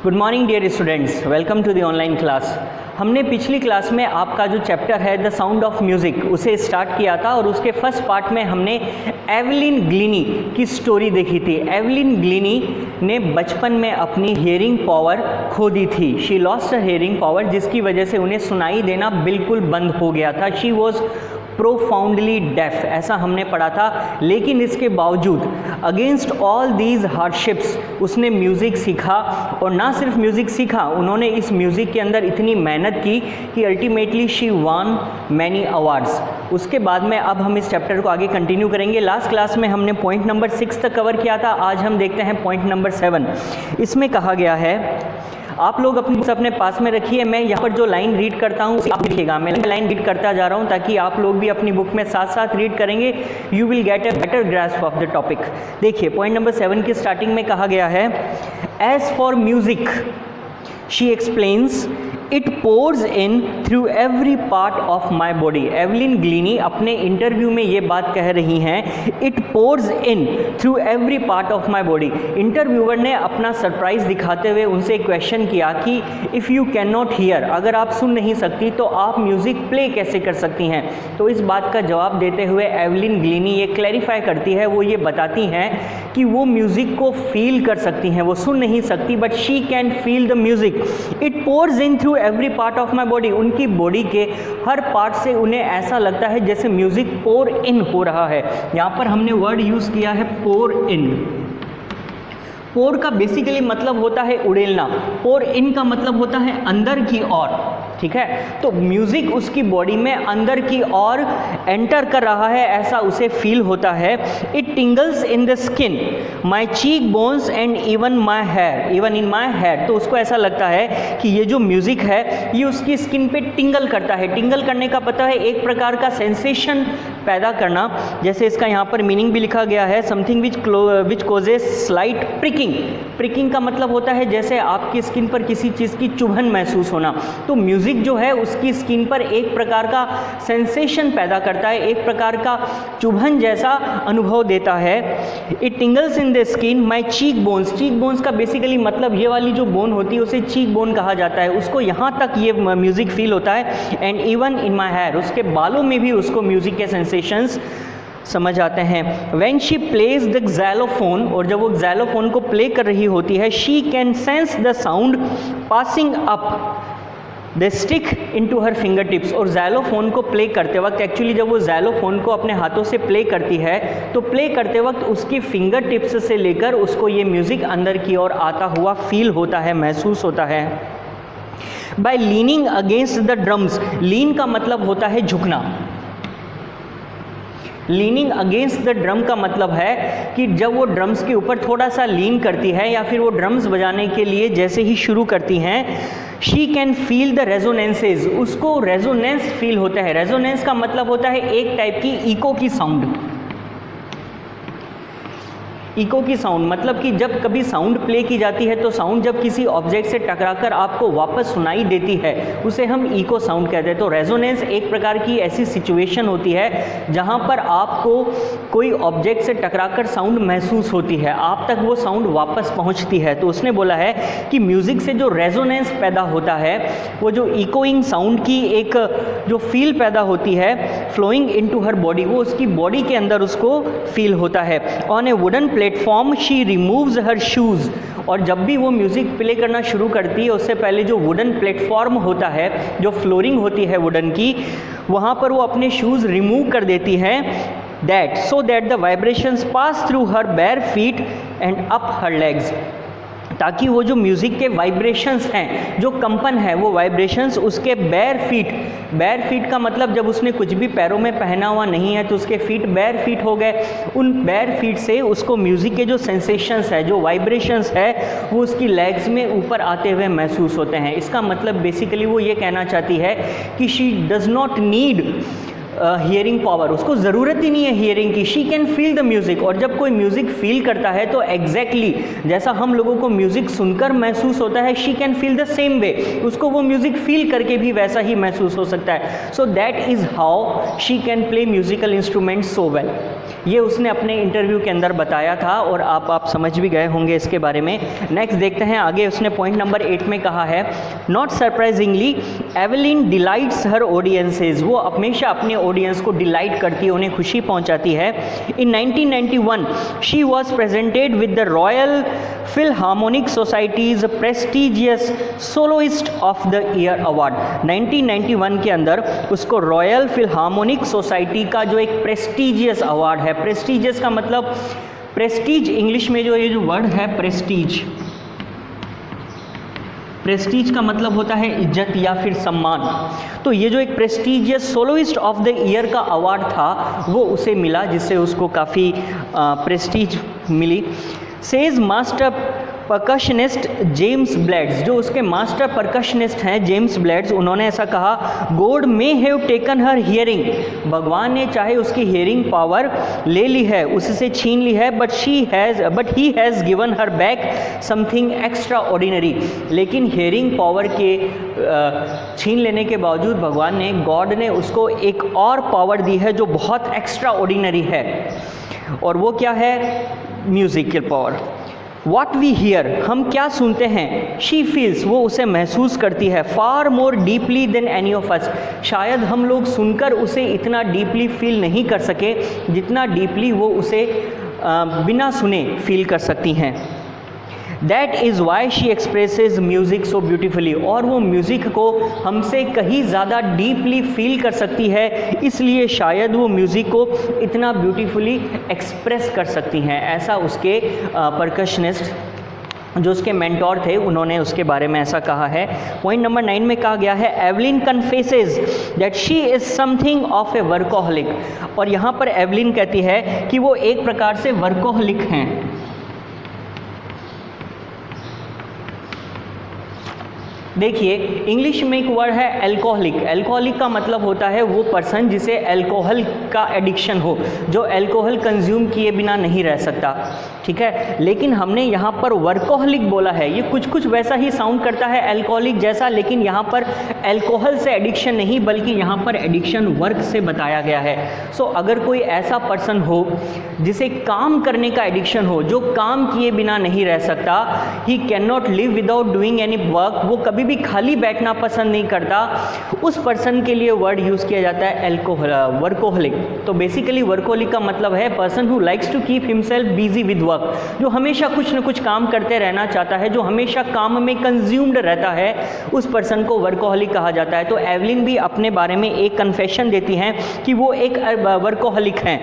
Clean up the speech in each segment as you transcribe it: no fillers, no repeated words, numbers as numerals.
Good morning dear students, welcome to the online class. हमने पिछली class में आपका जो चैप्टर है द साउंड ऑफ म्यूज़िक उसे स्टार्ट किया था और उसके फर्स्ट पार्ट में हमने एवलिन ग्लिनी की स्टोरी देखी थी। एवलिन ग्लिनी ने बचपन में अपनी हियरिंग पावर खो दी थी। She lost her hearing power, जिसकी वजह से उन्हें सुनाई देना बिल्कुल बंद हो गया था। शी वॉज प्रोफाउंडली डेफ, ऐसा हमने पढ़ा था। लेकिन इसके बावजूद अगेंस्ट ऑल दीज हार्डशिप्स उसने म्यूज़िक सीखा, और ना सिर्फ म्यूज़िक सीखा, उन्होंने इस म्यूज़िक के अंदर इतनी मेहनत की कि ultimately she von many awards. उसके बाद में अब हम इस चैप्टर को आगे कंटिन्यू करेंगे। लास्ट क्लास में हमने पॉइंट नंबर 6 तक कवर किया था। आज हम देखते हैं पॉइंट नंबर 7। इसमें कहा गया है, आप लोग अपने पास में रखिए, मैं यहाँ पर जो लाइन रीड करता हूँ आप लिखिएगा। मैं लाइन रीड करता जा रहा हूँ ताकि आप लोग भी अपनी बुक में साथ साथ रीड करेंगे। You will get a better grasp of the topic. देखिए पॉइंट नंबर 7 की स्टार्टिंग में कहा गया है, as for music she explains it pours in through every part of my body. Evelyn Glennie अपने इंटरव्यू में ये बात कह रही हैं, it pours in through every part of my body. Interviewer ने अपना सरप्राइज दिखाते हुए उनसे एक क्वेश्चन किया कि if you can not here, अगर आप सुन नहीं सकती तो आप म्यूज़िक प्ले कैसे कर सकती हैं। तो इस बात का जवाब देते हुए एवलिन ग्लिनी ये क्लैरिफाई करती है, वो ये बताती हैं कि वो म्यूज़िक को फील कर सकती हैं, वो सुन नहीं सकती, but she can feel the music. It pours in through every part of my body. उनकी बॉडी के हर पार्ट से उन्हें ऐसा लगता है जैसे म्यूजिक पोर इन हो रहा है। यहाँ पर हमने वर्ड यूज किया है पोर इन। पोर का बेसिकली मतलब होता है उड़ेलना, पोर इन का मतलब होता है अंदर की ओर। ठीक है, तो म्यूजिक उसकी बॉडी में अंदर की ओर एंटर कर रहा है, ऐसा उसे फील होता है। It tingles in the skin, my cheek bones and even my hair, even in my hair. तो उसको ऐसा लगता है कि ये जो म्यूजिक है ये उसकी स्किन पे टिंगल करता है। टिंगल करने का पता है एक प्रकार का सेंसेशन पैदा करना, जैसे इसका यहाँ पर मीनिंग भी लिखा गया है, something which causes slight pricking. Pricking का मतलब होता है जैसे आपकी स्किन पर किसी चीज़ की चुभन महसूस होना। तो म्यूजिक जो है उसकी स्किन पर एक प्रकार का सेंसेशन पैदा करता है, एक प्रकार का चुभन जैसा अनुभव देता है। It tingles in the skin my cheek bones. Cheek bones का बेसिकली मतलब ये वाली जो बोन होती है उसे चीक बोन कहा जाता है, उसको यहाँ तक ये म्यूजिक फील होता है। And even in my hair, उसके बालों में भी उसको म्यूजिक के सेंसेशंस समझ आते हैं। When she plays the xylophone, और जब वो xylophone को प्ले कर रही होती है, she can sense the sound passing up the stick into her finger tips. और xylophone को प्ले करते वक्त, एक्चुअली जब वो xylophone को अपने हाथों से प्ले करती है तो प्ले करते वक्त उसकी फिंगर टिप्स से लेकर उसको ये म्यूज़िक अंदर की ओर आता हुआ फील होता है, महसूस होता है। By leaning against the drums, lean का मतलब होता है झुकना। लीनिंग अगेंस्ट द ड्रम का मतलब है कि जब वो ड्रम्स के ऊपर थोड़ा सा लीन करती है या फिर वो ड्रम्स बजाने के लिए जैसे ही शुरू करती हैं, शी कैन फील द रेजोनेंसेज, उसको रेजोनेंस फील होता है। रेजोनेंस का मतलब होता है एक टाइप की इको की साउंड। इको की साउंड मतलब कि जब कभी साउंड प्ले की जाती है तो साउंड जब किसी ऑब्जेक्ट से टकराकर आपको वापस सुनाई देती है उसे हम इको साउंड कहते हैं। तो रेजोनेंस एक प्रकार की ऐसी सिचुएशन होती है जहां पर आपको कोई ऑब्जेक्ट से टकराकर साउंड महसूस होती है, आप तक वो साउंड वापस पहुंचती है। तो उसने बोला है कि म्यूज़िक से जो रेजोनेंस पैदा होता है, वो जो इकोइंग साउंड की एक जो फील पैदा होती है फ्लोइंग इनटू हर बॉडी, वो उसकी बॉडी के अंदर उसको फील होता है। On A wooden platform she removes her shoes, और जब भी वो म्यूज़िक प्ले करना शुरू करती है उससे पहले जो वुडन प्लेटफॉर्म होता है, जो फ्लोरिंग होती है वुडन की, वहाँ पर वो अपने शूज़ रिमूव कर देती हैं। That so that the vibrations pass through her bare feet and up her legs, ताकि वो जो म्यूज़िक के वाइब्रेशंस हैं, जो कंपन है, वो वाइब्रेशंस उसके बेयर फीट का मतलब जब उसने कुछ भी पैरों में पहना हुआ नहीं है तो उसके फीट बेयर फीट हो गए। उन बेयर फीट से उसको म्यूज़िक के जो सेंसेशंस है, जो वाइब्रेशंस है, वो उसकी लेग्स में ऊपर आते हुए महसूस होते हैं। इसका मतलब बेसिकली वो ये कहना चाहती है कि she does not need hearing power, उसको ज़रूरत ही नहीं है हियरिंग की। She can feel the music, और जब कोई म्यूज़िक फील करता है तो एग्जैक्टली जैसा हम लोगों को म्यूज़िक सुनकर महसूस होता है, she can feel the same way, उसको वो म्यूज़िक फील करके भी वैसा ही महसूस हो सकता है। So that is how she can play musical instrument so well. ये उसने अपने इंटरव्यू के अंदर बताया था और आप समझ भी गए होंगे इसके बारे में। नेक्स्ट देखते हैं आगे, उसने पॉइंट नंबर 8 में कहा है, not surprisingly Evelyn delights her audiences, वो हमेशा अपने ऑडियंस को डिलाइट करती है, उन्हें खुशी पहुंचाती है। इन 1991 she was presented with the royal Philharmonic societies prestigious soloist of the year award. 1991 के अंदर उसको रॉयल फिलहार्मोनिक सोसाइटी का जो एक प्रेस्टिजियस अवार्ड है, प्रेस्टिजियस का मतलब प्रेस्टीज, इंग्लिश में जो ये जो वर्ड है प्रेस्टीज, प्रेस्टीज का मतलब होता है इज्जत या फिर सम्मान। तो ये जो एक prestigious soloist of the year का अवार्ड था वो उसे मिला, जिससे उसको काफ़ी प्रेस्टीज मिली। Says master percussionist James Blades, जो उसके मास्टर परकशनिस्ट हैं जेम्स ब्लेड्स, उन्होंने ऐसा कहा, God may have taken her hearing, भगवान ने चाहे उसकी हियरिंग पावर ले ली है, उससे छीन ली है, but he has given her back something extra ordinary, लेकिन हियरिंग पावर के छीन लेने के बावजूद भगवान ने, गॉड ने उसको एक और पावर दी है जो बहुत एक्स्ट्रा ऑर्डिनरी है, और वो क्या है? Musical power. What we hear, हम क्या सुनते हैं, शी फील्स, वो उसे महसूस करती है, far more deeply than any of us, शायद हम लोग सुनकर उसे इतना डीपली फील नहीं कर सके जितना डीपली वो उसे बिना सुने फील कर सकती हैं। That is why she expresses music so beautifully, और वो म्यूज़िक को हमसे कहीं ज़्यादा डीपली फील कर सकती है, इसलिए शायद वो म्यूज़िक को इतना ब्यूटीफुली एक्सप्रेस कर सकती हैं। ऐसा उसके परकशनिस्ट जो उसके मेंटोर थे उन्होंने उसके बारे में ऐसा कहा है। पॉइंट नंबर 9 में कहा गया है, Evelyn confesses that she is something of A workaholic, और यहाँ पर एवलिन कहती है कि वो एक प्रकार से वर्कोहलिक हैं। देखिए इंग्लिश में एक वर्ड है एल्कोहलिक, एल्कोहलिक का मतलब होता है वो पर्सन जिसे अल्कोहल का एडिक्शन हो, जो अल्कोहल कंज्यूम किए बिना नहीं रह सकता, ठीक है। लेकिन हमने यहाँ पर वर्कोहलिक बोला है, ये कुछ वैसा ही साउंड करता है अल्कोहलिक जैसा, लेकिन यहाँ पर अल्कोहल से एडिक्शन नहीं बल्कि यहाँ पर एडिक्शन वर्क से बताया गया है। सो अगर कोई ऐसा पर्सन हो जिसे काम करने का एडिक्शन हो, जो काम किए बिना नहीं रह सकता, he can not live without doing any work, वो कभी भी खाली बैठना पसंद नहीं करता, उस पर्सन के लिए वर्ड यूज़ किया जाता है वर्कोहलिक। तो बेसिकली वर्कोहलिक का मतलब है person who likes to keep himself busy with work, जो हमेशा कुछ न कुछ काम करते रहना चाहता है, जो हमेशा काम में कंज्यूम्ड रहता है, उस पर्सन को वर्कोहलिक कहा जाता है। तो एवलिन भी अपने बारे में एक कन्फेशन देती हैं कि वो एक वर्कोहलिक हैं।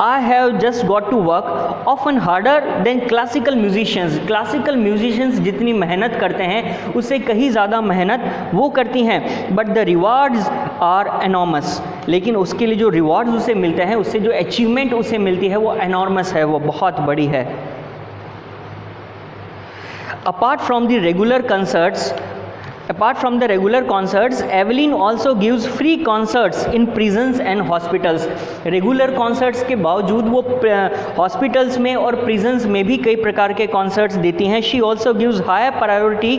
I have just got to work often harder than classical musicians, classical musicians जितनी मेहनत करते हैं उससे कहीं ज़्यादा मेहनत वो करती हैं, but the rewards are enormous, लेकिन उसके लिए जो रिवार्ड्स उसे मिलते हैं, उससे जो अचीवमेंट उसे मिलती है वो एनॉर्मस है, वो बहुत बड़ी है। Apart from the regular concerts, Evelyn also gives free concerts in prisons and hospitals. Regular concerts के बावजूद वो हॉस्पिटल्स में और प्रिजन्स में भी कई प्रकार के कॉन्सर्ट्स देती हैं। She also gives high priority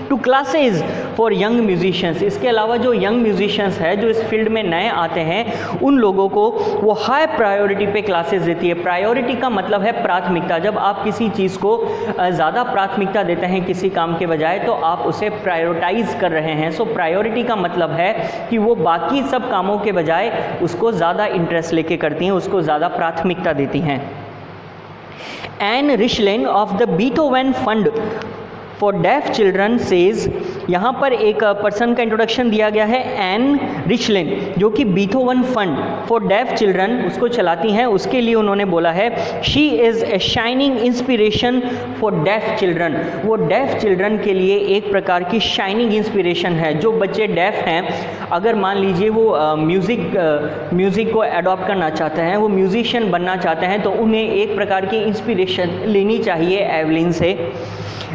to classes for young musicians. इसके अलावा जो यंग म्यूजिशियंस है, जो इस फील्ड में नए आते हैं, उन लोगों को वो हाई प्रायोरिटी पे क्लासेस देती है। प्रायोरिटी का मतलब है प्राथमिकता। जब आप किसी चीज़ को ज़्यादा प्राथमिकता देते हैं किसी काम के बजाय, तो आप उसे प्रायोरिटाइज कर रहे हैं। सो प्रायोरिटी का मतलब है कि वो बाकी सब कामों के बजाय उसको ज़्यादा इंटरेस्ट लेके करती हैं, उसको ज़्यादा प्राथमिकता देती हैं। Ann Rishlin of the Beethoven Fund for Deaf Children says, यहाँ पर एक पर्सन का इंट्रोडक्शन दिया गया है, एन रिचलिन, जो कि Beethoven Fund for Deaf children उसको चलाती हैं। उसके लिए उन्होंने बोला है, she is a shining inspiration for Deaf children. वो डेफ चिल्ड्रन के लिए एक प्रकार की शाइनिंग इंस्पिरेशन है। जो बच्चे डेफ हैं, अगर मान लीजिए वो म्यूज़िक को अडॉप्ट करना चाहते हैं, वो म्यूजिशियन बनना चाहते हैं, तो उन्हें एक प्रकार की इंस्पिरेशन लेनी चाहिए एवलिन से।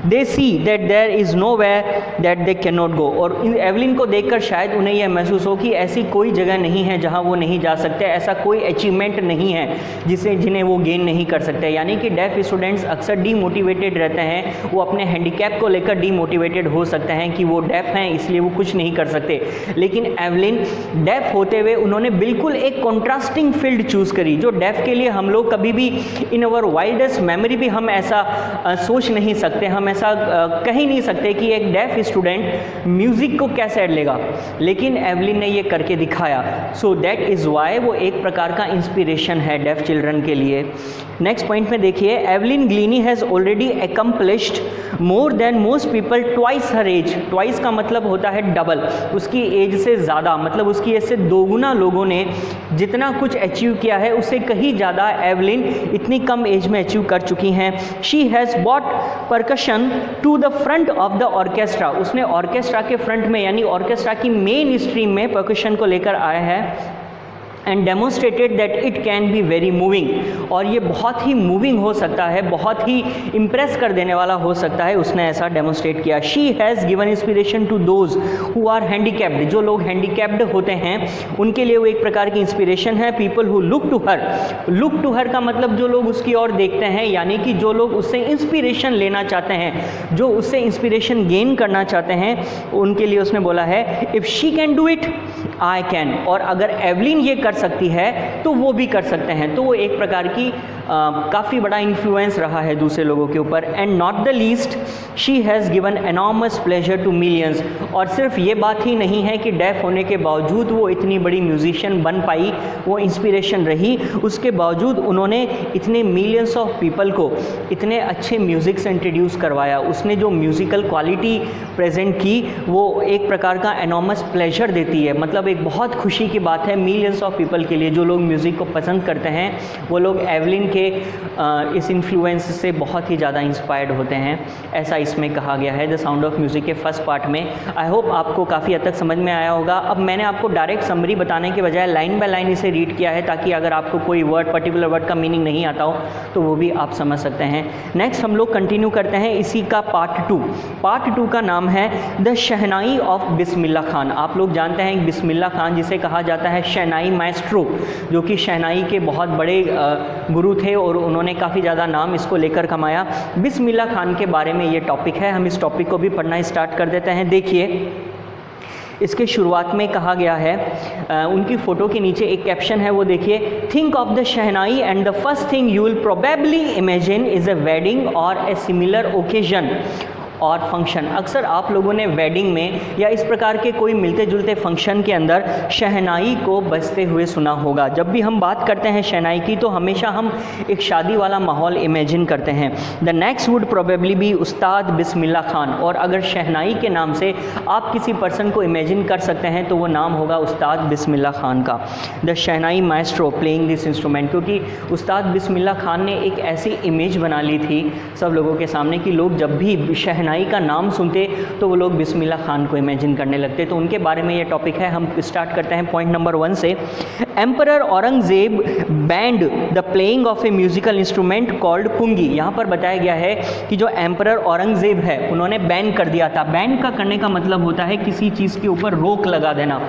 They see that there is nowhere that they can not go. और एवलिन को देखकर शायद उन्हें यह महसूस हो कि ऐसी कोई जगह नहीं है जहां वो नहीं जा सकते, ऐसा कोई अचीवमेंट नहीं है जिन्हें वो गेन नहीं कर सकते। यानी कि डेफ स्टूडेंट्स अक्सर डीमोटिवेटेड रहते हैं, वो अपने हैंडीकैप को लेकर डीमोटिवेटेड हो सकते हैं कि वो डेफ हैं इसलिए वो कुछ नहीं कर सकते। लेकिन एवलिन डेफ होते हुए उन्होंने बिल्कुल एक कॉन्ट्रास्टिंग फील्ड चूज़ करी, जो डेफ के लिए हम लोग कभी भी इन अवर वाइल्डेस्ट मेमोरी भी हम ऐसा सोच नहीं सकते, हम ऐसा कह ही नहीं सकते कि एक डेफ स्टूडेंट म्यूज़िक को कैसे ऐड लेगा, लेकिन एवलिन ने ये करके दिखाया। सो दैट इज़ वाई वो एक प्रकार का इंस्पिरेशन है डेफ चिल्ड्रन के लिए। नेक्स्ट पॉइंट में देखिए, Evelyn Glennie has already accomplished more than most people twice her age. Twice का मतलब होता है डबल, उसकी एज से ज़्यादा, मतलब उसकी एज से दोगुना लोगों ने जितना कुछ अचीव किया है उससे कहीं ज़्यादा एवलिन इतनी कम एज में अचीव कर चुकी हैं। She has bought percussion to the front of the orchestra. उसने ऑर्केस्ट्रा के फ्रंट में यानी ऑर्केस्ट्रा की मेन स्ट्रीम में परकशन को लेकर आया है। And demonstrated that it can be very moving, और ये बहुत ही मूविंग हो सकता है, बहुत ही इम्प्रेस कर देने वाला हो सकता है, उसने ऐसा डेमोन्स्ट्रेट किया। She has given inspiration to those who are handicapped. जो लोग हैंडीकैप्ड होते हैं उनके लिए वो एक प्रकार की इंस्पिरेशन है। People who look to her, look to her का मतलब जो लोग उसकी ओर देखते हैं, यानी कि जो लोग उससे इंस्पिरेशन लेना चाहते हैं, जो उससे इंस्पिरेशन गेन करना चाहते हैं, उनके लिए उसने बोला है if she can do it I can. और अगर एवलिन ये कर सकती है तो वो भी कर सकते हैं। तो वो एक प्रकार की काफ़ी बड़ा इन्फ्लुएंस रहा है दूसरे लोगों के ऊपर। And not the least she has given enormous pleasure to millions. और सिर्फ ये बात ही नहीं है कि डेफ होने के बावजूद वो इतनी बड़ी म्यूजिशियन बन पाई, वो इंस्पिरेशन रही, उसके बावजूद उन्होंने इतने मिलियंस ऑफ पीपल को इतने अच्छे म्यूज़िक से इंट्रोड्यूस करवाया। उसने जो म्यूज़िकल क्वालिटी प्रेजेंट की वो एक प्रकार का एनॉर्मस प्लेजर देती है। मतलब एक बहुत खुशी की बात है मिलियंस ऑफ पीपल के लिए, जो लोग म्यूज़िक को पसंद करते हैं वो लोग एवलिन के इस इन्फ्लुएंस से बहुत ही ज़्यादा इंस्पायर्ड होते हैं, ऐसा इसमें कहा गया है द साउंड ऑफ म्यूज़िक के फर्स्ट पार्ट में। आई होप आपको काफ़ी हद तक समझ में आया होगा। अब मैंने आपको डायरेक्ट समरी बताने के बजाय लाइन बाय लाइन इसे रीड किया है, ताकि अगर आपको कोई वर्ड पर्टिकुलर वर्ड का मीनिंग नहीं आता हो तो वो भी आप समझ सकते हैं। नेक्स्ट हम लोग कंटिन्यू करते हैं इसी का पार्ट 2। पार्ट 2 का नाम है the shehnai of Bismillah Khan. आप लोग जानते हैं बिस्मिल्ला खान जिसे कहा जाता है शहनाई माएस्ट्रो, जो कि शहनाई के बहुत बड़े गुरु थे और उन्होंने काफ़ी ज़्यादा नाम इसको लेकर कमाया। बिस्मिल्ला खान के बारे में ये टॉपिक है, हम इस टॉपिक को भी पढ़ना स्टार्ट कर देते हैं। देखिए इसके शुरुआत में कहा गया है, उनकी फ़ोटो के नीचे एक कैप्शन है, वो देखिए, think of the shehnai and the first thing you will probably imagine is a wedding और ए सिमिलर ओकेजन और फंक्शन। अक्सर आप लोगों ने वेडिंग में या इस प्रकार के कोई मिलते जुलते फंक्शन के अंदर शहनाई को बजते हुए सुना होगा। जब भी हम बात करते हैं शहनाई की तो हमेशा हम एक शादी वाला माहौल इमेजिन करते हैं। The next would probably be उस्ताद बिस्मिल्ला खान। और अगर शहनाई के नाम से आप किसी पर्सन को इमेजिन कर सकते हैं तो वो नाम होगा उस्ताद बिस्मिल्ला खान का। The shehnai Maestro playing this instrument, क्योंकि उस्ताद बिस्मिल्ला खान ने एक ऐसी इमेज बना ली थी सब लोगों के सामने कि लोग जब भी शहनाई का नाम सुनते तो वो लोग बिस्मिल्ला खान को इमेजिन करने लगते। तो उनके बारे में ये टॉपिक है। हम स्टार्ट करते हैं पॉइंट नंबर 1 से। Emperor Aurangzeb banned the playing of a musical instrument called pungi. यहाँ पर बताया गया है कि जो एम्परर औरंगजेब है उन्होंने बैन कर दिया था। बैन का करने का मतलब होता है किसी चीज़ के ऊपर रोक लगा देना।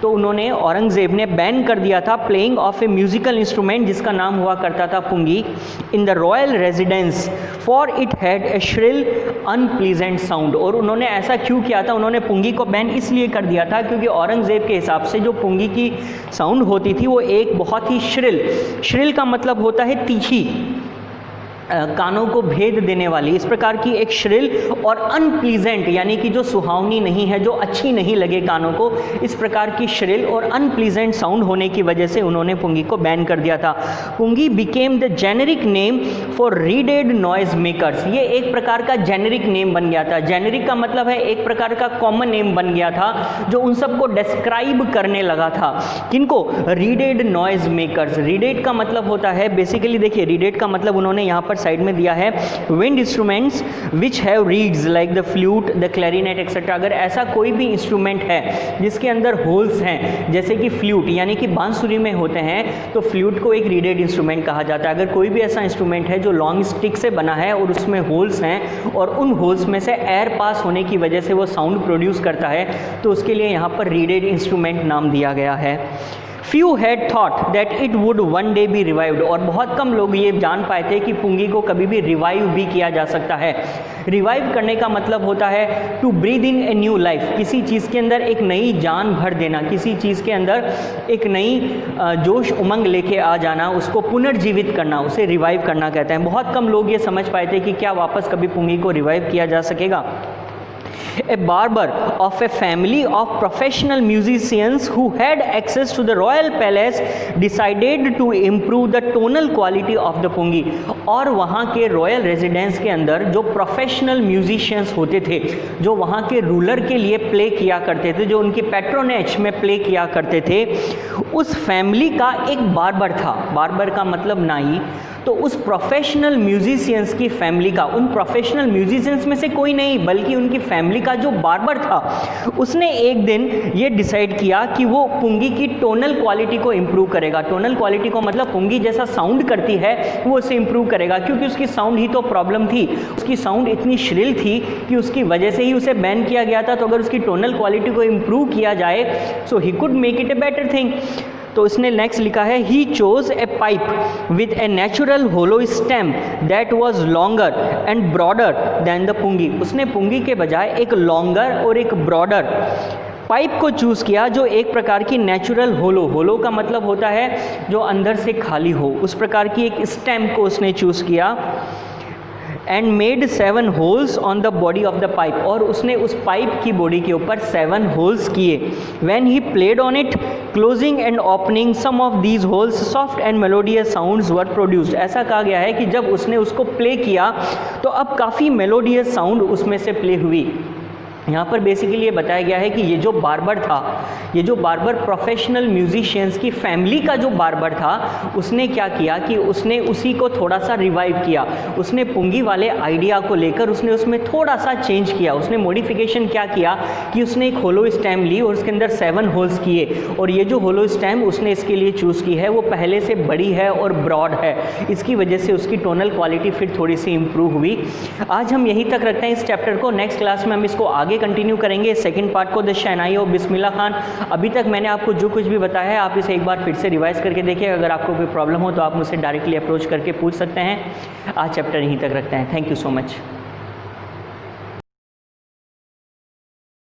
तो उन्होंने औरंगजेब ने बैन कर दिया था playing of a musical instrument जिसका नाम हुआ करता था pungi in the royal residence for it had a shrill unpleasant sound. और उन्होंने ऐसा क्यों किया था, उन्होंने पुंगी को बैन इसलिए कर दिया था क्योंकि औरंगजेब के हिसाब से जो पुंगी की साउंड होती थी वो एक बहुत ही श्रिल का मतलब होता है तीखी, कानों को भेद देने वाली, इस प्रकार की एक श्रिल और अनप्लीजेंट यानी कि जो सुहावनी नहीं है, जो अच्छी नहीं लगे कानों को, इस प्रकार की श्रिल और अनप्लीजेंट साउंड होने की वजह से उन्होंने पुंगी को बैन कर दिया था। Pungi became the generic name for reeded noise makers. ये एक प्रकार का जेनेरिक नेम बन गया था। जेनेरिक का मतलब है एक प्रकार का कॉमन नेम बन गया था जो उन सबको डिस्क्राइब करने लगा था। किनको? Readed noise makers. रीडेड का मतलब होता है बेसिकली, देखिए रीडेड का मतलब उन्होंने यहाँ पर साइड में दिया है wind instruments which have reads like the flute, the clarinet etcetera. अगर ऐसा कोई भी इंस्ट्रूमेंट है जिसके अंदर होल्स हैं, जैसे कि फ्लूट यानी कि बांसुरी में होते हैं, तो फ्लूट को एक रीडेड इंस्ट्रूमेंट कहा जाता है। अगर कोई भी ऐसा इंस्ट्रूमेंट है जो लॉन्ग स्टिक से बना है और उसमें होल्स हैं और उन होल्स में से एयर पास होने की वजह से वो साउंड प्रोड्यूस करता है, तो उसके लिए यहाँ पर रीडेड इंस्ट्रूमेंट नाम दिया गया है। Few had thought that it would one day be revived, और बहुत कम लोग ये जान पाए थे कि पुंगी को कभी भी रिवाइव भी किया जा सकता है। रिवाइव करने का मतलब होता है to breathe in a new life, किसी चीज़ के अंदर एक नई जान भर देना, किसी चीज़ के अंदर एक नई जोश उमंग लेके आ जाना, उसको पुनर्जीवित करना, उसे रिवाइव करना कहते हैं। बहुत कम लोग ये समझ पाए थे कि क्या वापस कभी पुंगी को रिवाइव किया जा सकेगा। A barber of a family of professional musicians who had access to the royal palace decided to improve the tonal quality of the pungi। और वहाँ के रॉयल रेजिडेंस के अंदर जो प्रोफेशनल म्यूजिशियंस होते थे, जो वहाँ के रूलर के लिए प्ले किया करते थे, जो उनकी पैट्रोनेज में प्ले किया करते थे, उस फैमिली का एक बार्बर था। बार्बर का मतलब नाई। तो उस प्रोफेशनल म्यूजिशियंस की फैमिली का, उन प्रोफेशनल म्यूजिशियंस में से कोई नहीं बल्कि उनकी फैमिली का जो बार्बर था, उसने एक दिन ये डिसाइड किया कि वो पुंगी की टोनल क्वालिटी को इम्प्रूव करेगा। टोनल क्वालिटी को मतलब पुंगी जैसा साउंड करती है वो उसे इम्प्रूव करेगा, क्योंकि उसकी साउंड ही तो प्रॉब्लम थी। उसकी साउंड इतनी श्रिल थी कि उसकी वजह से ही उसे बैन किया गया था। तो अगर उसकी टोनल क्वालिटी को इम्प्रूव किया जाए so he could make it a better thing. तो इसने नेक्स्ट लिखा है he chose a pipe with a natural hollow stem that was longer and broader than the pungi. उसने पुंगी के बजाय एक लॉन्गर और एक ब्रॉडर पाइप को चूज़ किया जो एक प्रकार की नेचुरल होलो का मतलब होता है जो अंदर से खाली हो, उस प्रकार की एक स्टेम को उसने चूज़ किया। And made 7 holes on the body of the pipe, और उसने उस पाइप की बॉडी के ऊपर 7 होल्स किए। When he played on it closing and opening some of these holes soft and melodious sounds were produced. ऐसा कहा गया है कि जब उसने उसको प्ले किया तो अब काफ़ी मेलोडियस साउंड उसमें से प्ले हुई। यहाँ पर बेसिकली ये बताया गया है कि ये जो बार्बर था, ये जो बार्बर प्रोफेशनल म्यूजिशियंस की फैमिली का जो बार्बर था, उसने क्या किया कि उसने उसी को थोड़ा सा रिवाइव किया। उसने पुंगी वाले आइडिया को लेकर उसने उसमें थोड़ा सा चेंज किया। उसने मॉडिफिकेशन क्या किया कि उसने एक होलो स्टेम ली और उसके अंदर 7 होल्स किए, और ये जो होलो स्टेम उसने इसके लिए चूज़ की है वो पहले से बड़ी है और ब्रॉड है। इसकी वजह से उसकी टोनल क्वालिटी फिर थोड़ी सी इम्प्रूव हुई। आज हम यहीं तक रखते हैं इस चैप्टर को। नेक्स्ट क्लास में हम इसको आगे कंटिन्यू करेंगे, सेकंड पार्ट को द शहनाई और बिस्मिल्लाह खान। अभी तक मैंने आपको जो कुछ भी बताया है आप इसे एक बार फिर से रिवाइज करके देखिए। अगर आपको कोई प्रॉब्लम हो तो आप मुझसे डायरेक्टली अप्रोच करके पूछ सकते हैं। आज चैप्टर यहीं तक रखते हैं। Thank you so much.